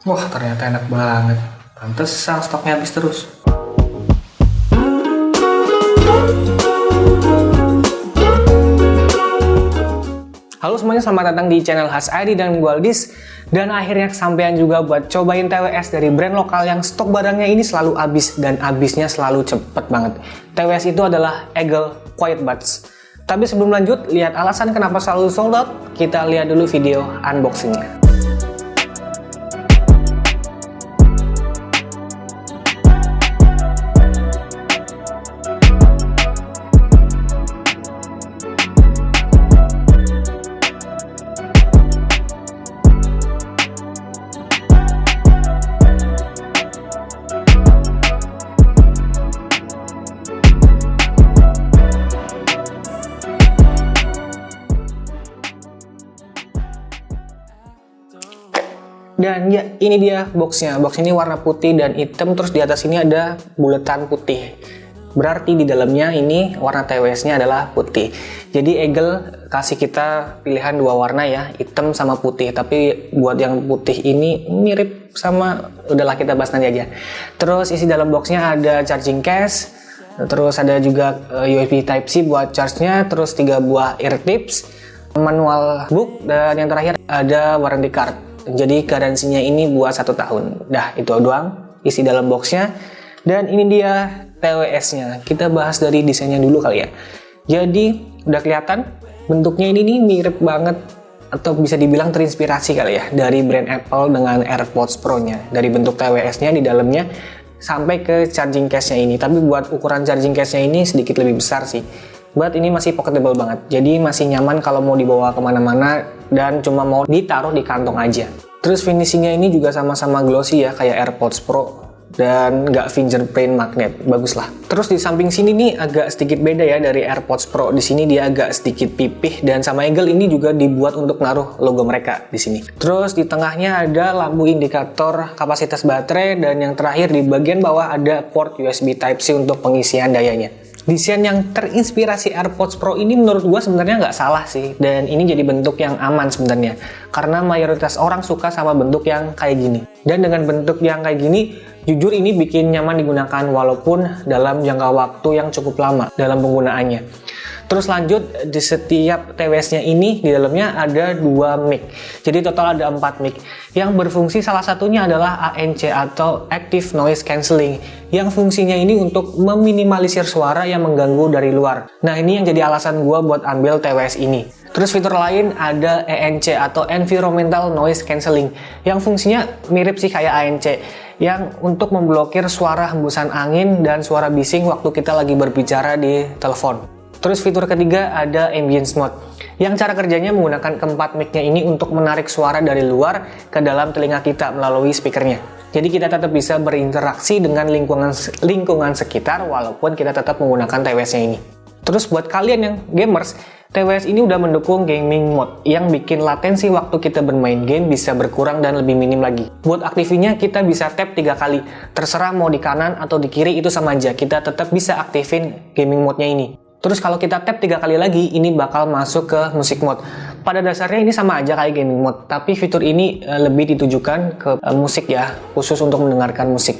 Wah, ternyata enak banget. Pantesan stoknya habis terus. Halo semuanya, selamat datang di channel Has ID dan gue Aldis. Dan akhirnya kesampaian juga buat cobain TWS dari brand lokal yang stok barangnya ini selalu habis dan habisnya selalu cepet banget. TWS itu adalah Eagle Quiet Buds. Tapi sebelum lanjut, lihat alasan kenapa selalu sold out, kita lihat dulu video unboxingnya. Dan ya, ini dia boxnya. Box ini warna putih dan hitam, terus di atas ini ada buletan putih. Berarti di dalamnya ini warna TWS-nya adalah putih. Jadi Eagle kasih kita pilihan dua warna ya, hitam sama putih. Tapi buat yang putih ini mirip sama, udahlah kita bahas nanti aja. Terus isi dalam boxnya ada charging case, terus ada juga USB Type-C buat charge-nya, terus 3 buah ear tips, manual book, dan yang terakhir ada warranty card. Jadi garansinya ini buat 1 tahun. Dah, itu doang isi dalam boxnya. Dan ini dia TWS-nya. Kita bahas dari desainnya dulu kali ya. Jadi udah kelihatan bentuknya ini nih mirip banget, atau bisa dibilang terinspirasi kali ya dari brand Apple dengan AirPods Pro-nya. Dari bentuk TWS-nya di dalamnya sampai ke charging case-nya ini. Tapi buat ukuran charging case-nya ini sedikit lebih besar sih. But ini masih pocketable banget, jadi masih nyaman kalau mau dibawa kemana-mana dan cuma mau ditaruh di kantong aja. Terus finishingnya ini juga sama-sama glossy ya, kayak AirPods Pro, dan nggak fingerprint magnet, bagus lah. Terus di samping sini nih agak sedikit beda ya dari AirPods Pro. Di sini dia agak sedikit pipih, dan sama Eagle ini juga dibuat untuk naruh logo mereka di sini. Terus di tengahnya ada lampu indikator kapasitas baterai, dan yang terakhir di bagian bawah ada port USB Type-C untuk pengisian dayanya. Desain yang terinspirasi AirPods Pro ini menurut gua sebenarnya nggak salah sih, dan ini jadi bentuk yang aman sebenarnya karena mayoritas orang suka sama bentuk yang kayak gini. Dan dengan bentuk yang kayak gini, jujur ini bikin nyaman digunakan walaupun dalam jangka waktu yang cukup lama dalam penggunaannya. Terus lanjut, di setiap TWS-nya ini di dalamnya ada 2 mic. Jadi total ada 4 mic. Yang berfungsi salah satunya adalah ANC atau Active Noise Cancelling, yang fungsinya ini untuk meminimalisir suara yang mengganggu dari luar. Nah, ini yang jadi alasan gua buat ambil TWS ini. Terus fitur lain ada ENC atau Environmental Noise Cancelling, yang fungsinya mirip sih kayak ANC, yang untuk memblokir suara hembusan angin dan suara bising waktu kita lagi berbicara di telepon. Terus fitur ketiga ada Ambience Mode, yang cara kerjanya menggunakan keempat mic-nya ini untuk menarik suara dari luar ke dalam telinga kita melalui speakernya. Jadi kita tetap bisa berinteraksi dengan lingkungan sekitar walaupun kita tetap menggunakan TWS-nya ini. Terus buat kalian yang gamers, TWS ini udah mendukung gaming mode, yang bikin latensi waktu kita bermain game bisa berkurang dan lebih minim lagi. Buat aktifinnya kita bisa tap 3 kali, terserah mau di kanan atau di kiri itu sama aja, kita tetap bisa aktifin gaming mode-nya ini. Terus kalau kita tap 3 kali lagi, ini bakal masuk ke music mode. Pada dasarnya ini sama aja kayak gaming mode, tapi fitur ini lebih ditujukan ke musik ya, khusus untuk mendengarkan musik.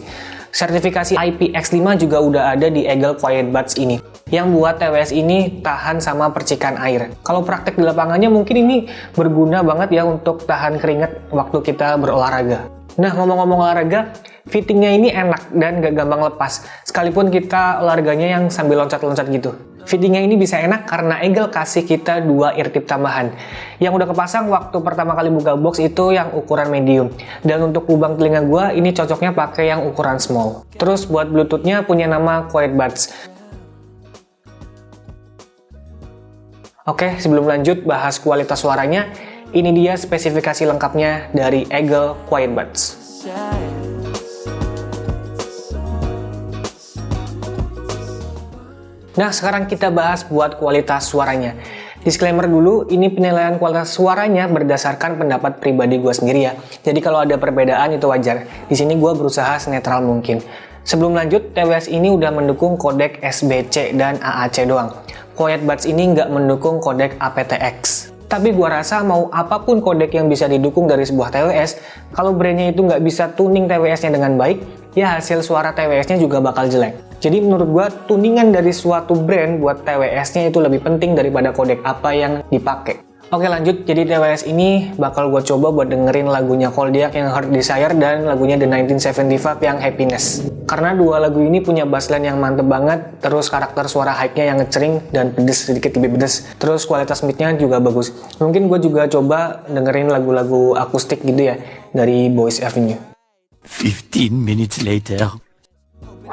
Sertifikasi IPX5 juga udah ada di Eagle Quiet Buds ini, yang buat TWS ini tahan sama percikan air. Kalau praktek di lapangannya mungkin ini berguna banget ya untuk tahan keringat waktu kita berolahraga. Nah, ngomong-ngomong olahraga, fittingnya ini enak dan gak gampang lepas, sekalipun kita olahraganya yang sambil loncat-loncat gitu. Fittingnya ini bisa enak karena Eagle kasih kita 2 ear tip tambahan. Yang udah kepasang waktu pertama kali buka box itu yang ukuran medium. Dan untuk lubang telinga gua ini cocoknya pakai yang ukuran small. Terus buat Bluetooth-nya punya nama Quiet Buds. Oke, sebelum lanjut bahas kualitas suaranya, ini dia spesifikasi lengkapnya dari Eagle Quiet Buds. Nah, sekarang kita bahas buat kualitas suaranya. Disclaimer dulu, ini penilaian kualitas suaranya berdasarkan pendapat pribadi gue sendiri ya. Jadi kalau ada perbedaan itu wajar. Di sini gue berusaha senetral mungkin. Sebelum lanjut, TWS ini udah mendukung kodek SBC dan AAC doang. Quiet Buds ini nggak mendukung kodek aptX. Tapi gua rasa mau apapun kodek yang bisa didukung dari sebuah TWS, kalau brandnya itu nggak bisa tuning TWS-nya dengan baik, ya hasil suara TWS-nya juga bakal jelek. Jadi menurut gua tuningan dari suatu brand buat TWS-nya itu lebih penting daripada kodek apa yang dipakai. Oke lanjut, jadi TWS ini bakal gue coba buat dengerin lagunya Koldiak yang Heart Desire dan lagunya The 1975 yang Happiness. Karena dua lagu ini punya bassline yang mantep banget, terus karakter suara high-nya yang ngecering dan pedes, sedikit lebih pedes, terus kualitas mic-nya juga bagus. Mungkin gue juga coba dengerin lagu-lagu akustik gitu ya, dari Boys Avenue. 15 minutes later.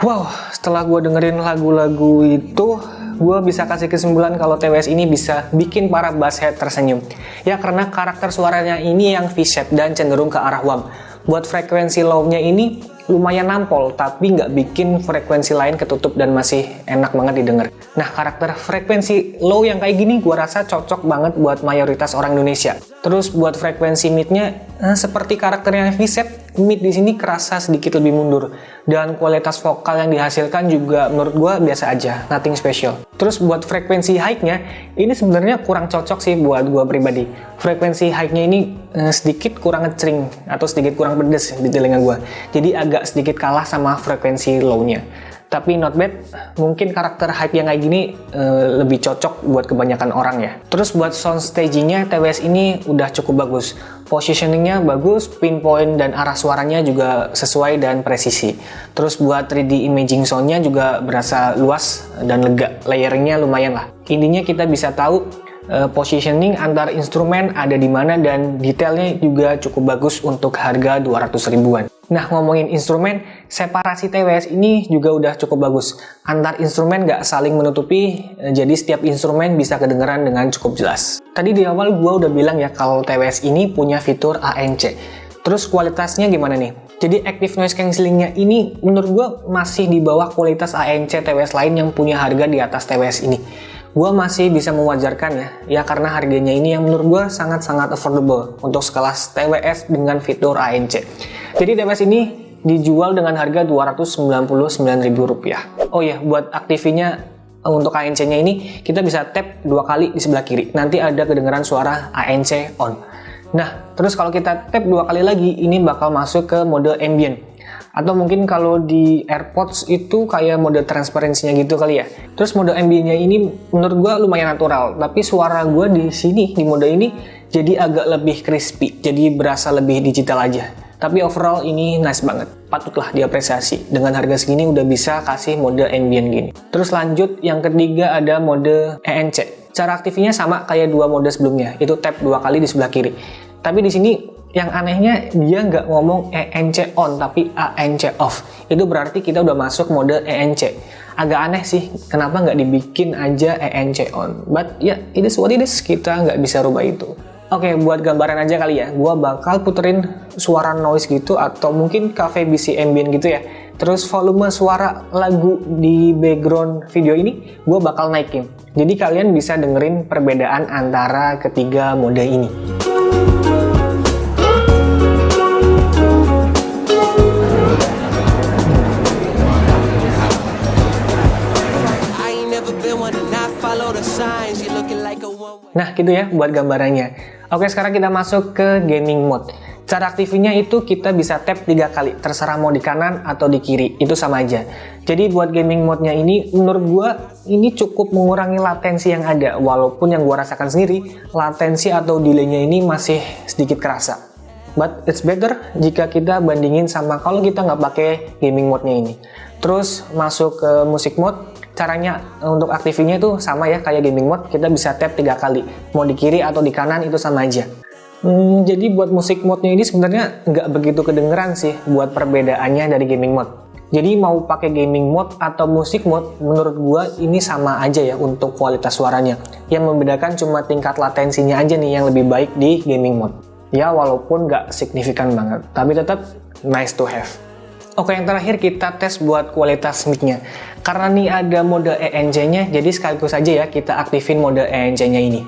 Wow, setelah gue dengerin lagu-lagu itu, gue bisa kasih kesimpulan kalau TWS ini bisa bikin para basshead tersenyum. Ya karena karakter suaranya ini yang V-shape dan cenderung ke arah wam. Buat frekuensi low-nya ini lumayan nampol, tapi nggak bikin frekuensi lain ketutup dan masih enak banget didengar. Nah, karakter frekuensi low yang kayak gini gue rasa cocok banget buat mayoritas orang Indonesia. Terus buat frekuensi mid-nya, seperti karakternya V-shape, mid di sini kerasa sedikit lebih mundur. Dan kualitas vokal yang dihasilkan juga menurut gue biasa aja, nothing special. Terus buat frekuensi high-nya, ini sebenarnya kurang cocok sih buat gue pribadi. Frekuensi high-nya ini sedikit kurang ngecering atau sedikit kurang pedes di telinga gue. Jadi agak sedikit kalah sama frekuensi low-nya. Tapi not bad, mungkin karakter hype yang kayak gini lebih cocok buat kebanyakan orang ya. Terus buat sound staging-nya TWS ini udah cukup bagus. Positioning-nya bagus, pinpoint dan arah suaranya juga sesuai dan presisi. Terus buat 3D imaging sound-nya juga berasa luas dan lega. Layering-nya lumayan lah. Intinya kita bisa tahu positioning antar instrumen ada di mana dan detailnya juga cukup bagus untuk harga 200 ribuan. Nah, ngomongin instrumen, separasi TWS ini juga udah cukup bagus. Antar instrumen nggak saling menutupi, jadi setiap instrumen bisa kedengeran dengan cukup jelas. Tadi di awal gue udah bilang ya kalau TWS ini punya fitur ANC. Terus kualitasnya gimana nih? Jadi active noise cancelling-nya ini menurut gue masih di bawah kualitas ANC TWS lain yang punya harga di atas TWS ini. Gue masih bisa mewajarkan ya karena harganya ini yang menurut gue sangat-sangat affordable untuk sekelas TWS dengan fitur ANC. Jadi TWS ini dijual dengan harga Rp299.000. Oh ya, buat aktivinya untuk ANC-nya ini kita bisa tap 2 kali di sebelah kiri. Nanti ada kedengaran suara ANC on. Nah, terus kalau kita tap 2 kali lagi, ini bakal masuk ke mode ambient. Atau mungkin kalau di AirPods itu kayak mode transparansinya gitu kali ya. Terus mode ambientnya ini menurut gue lumayan natural, tapi suara gue di sini di mode ini jadi agak lebih crispy, jadi berasa lebih digital aja. Tapi overall ini nice banget, patutlah diapresiasi. Dengan harga segini udah bisa kasih mode ambient gini. Terus lanjut yang ketiga ada mode ANC. Cara aktifnya sama kayak dua mode sebelumnya, itu tap 2 kali di sebelah kiri. Tapi di sini yang anehnya dia nggak ngomong ANC on tapi ANC off. Itu berarti kita udah masuk mode ANC. Agak aneh sih, kenapa nggak dibikin aja ANC on. But ya, it is what it is, kita nggak bisa rubah itu. Oke, buat gambaran aja kali ya, gua bakal puterin suara noise gitu atau mungkin cafe BC ambient gitu ya. Terus volume suara lagu di background video ini gua bakal naikin. Jadi kalian bisa dengerin perbedaan antara ketiga mode ini. Nah gitu ya buat gambarannya. Oke, sekarang kita masuk ke gaming mode. Cara aktifnya itu kita bisa tap 3 kali, terserah mau di kanan atau di kiri, itu sama aja. Jadi buat gaming mode-nya ini menurut gua ini cukup mengurangi latensi yang ada, walaupun yang gua rasakan sendiri latensi atau delay-nya ini masih sedikit kerasa. But it's better jika kita bandingin sama kalau kita nggak pakai gaming mode-nya ini. Terus masuk ke music mode. Caranya untuk aktivinya itu sama ya kayak gaming mode, kita bisa tap 3 kali, mau di kiri atau di kanan itu sama aja. Jadi buat musik mode-nya ini sebenarnya nggak begitu kedengeran sih buat perbedaannya dari gaming mode. Jadi mau pakai gaming mode atau musik mode, menurut gua ini sama aja ya untuk kualitas suaranya. Yang membedakan cuma tingkat latensinya aja nih yang lebih baik di gaming mode. Ya walaupun nggak signifikan banget, tapi tetap nice to have. Oke, yang terakhir kita tes buat kualitas mic-nya. Karena nih ada mode ENC-nya, jadi sekaligus aja ya kita aktifin mode ENC-nya ini.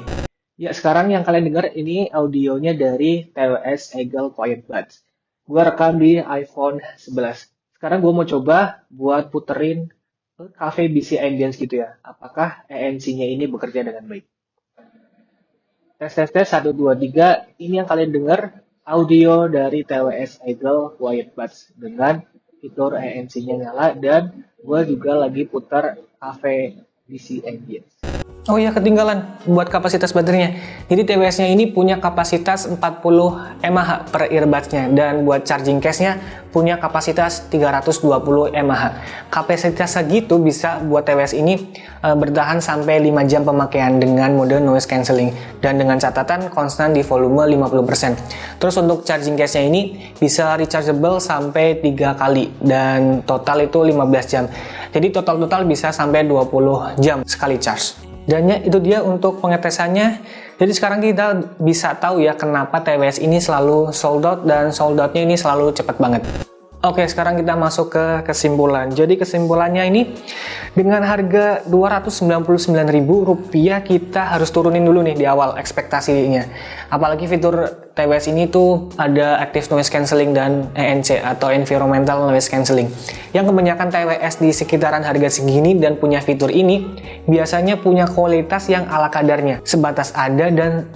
Ya, sekarang yang kalian dengar ini audionya dari TWS Eagle Quiet Buds. Gua rekam di iPhone 11. Sekarang gue mau coba buat puterin Cafe BC Ambience gitu ya. Apakah ENC-nya ini bekerja dengan baik? Tes 1 2 3, ini yang kalian dengar audio dari TWS Eagle Quiet Buds dengan fitur ANC-nya nyala, dan gue juga lagi putar Cafe DC Ambience. Oh iya, ketinggalan buat kapasitas baterainya. Jadi TWS-nya ini punya kapasitas 40 mAh per earbuds-nya, dan buat charging case-nya punya kapasitas 320 mAh. Kapasitas segitu bisa buat TWS ini bertahan sampai 5 jam pemakaian dengan mode noise cancelling, dan dengan catatan konstan di volume 50%. Terus untuk charging case-nya ini bisa rechargeable sampai 3 kali, dan total itu 15 jam. Jadi total bisa sampai 20 jam sekali charge. Dan ya, itu dia untuk pengetesannya. Jadi sekarang kita bisa tahu ya kenapa TWS ini selalu sold out, dan sold outnya ini selalu cepat banget. Oke, sekarang kita masuk ke kesimpulan. Jadi kesimpulannya ini, dengan harga Rp299.000 kita harus turunin dulu nih di awal ekspektasinya. Apalagi fitur TWS ini tuh ada active noise cancelling dan ANC atau environmental noise cancelling. Yang kebanyakan TWS di sekitaran harga segini dan punya fitur ini biasanya punya kualitas yang ala kadarnya, sebatas ada dan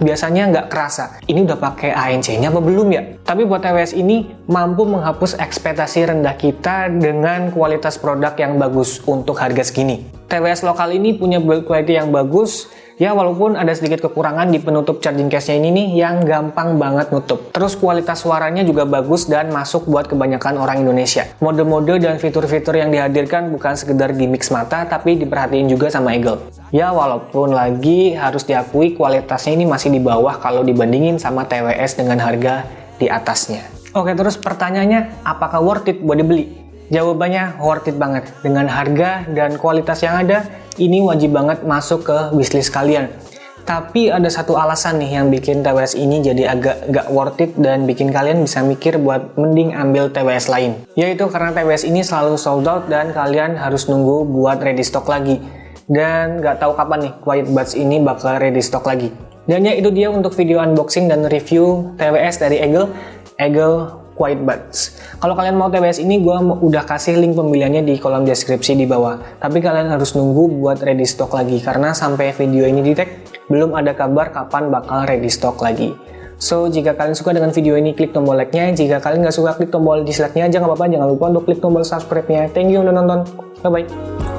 biasanya nggak kerasa. Ini udah pakai ANC-nya apa belum ya? Tapi buat TWS ini mampu menghapus ekspektasi rendah kita dengan kualitas produk yang bagus untuk harga segini. TWS lokal ini punya build quality yang bagus, ya walaupun ada sedikit kekurangan di penutup charging case-nya ini nih yang gampang banget nutup. Terus kualitas suaranya juga bagus dan masuk buat kebanyakan orang Indonesia. Mode-mode dan fitur-fitur yang dihadirkan bukan sekedar gimmick semata, tapi diperhatiin juga sama Eagle. Ya walaupun lagi harus diakui kualitasnya ini masih di bawah kalau dibandingin sama TWS dengan harga di atasnya. Oke, terus pertanyaannya, apakah worth it buat dibeli? Jawabannya worth it banget. Dengan harga dan kualitas yang ada, ini wajib banget masuk ke wishlist kalian. Tapi ada satu alasan nih yang bikin TWS ini jadi agak gak worth it dan bikin kalian bisa mikir buat mending ambil TWS lain. Yaitu karena TWS ini selalu sold out dan kalian harus nunggu buat ready stock lagi. Dan gak tahu kapan nih Quiet Buds ini bakal ready stock lagi. Dan ya itu dia untuk video unboxing dan review TWS dari Eagle Quiet Buds. Kalau kalian mau TWS ini, gue udah kasih link pembeliannya di kolom deskripsi di bawah. Tapi kalian harus nunggu buat ready stock lagi, karena sampai video ini di tag, belum ada kabar kapan bakal ready stock lagi. So, jika kalian suka dengan video ini, klik tombol like-nya. Jika kalian nggak suka, klik tombol dislike-nya. Jangan apa-apa, jangan lupa untuk klik tombol subscribe-nya. Thank you udah nonton. Bye-bye.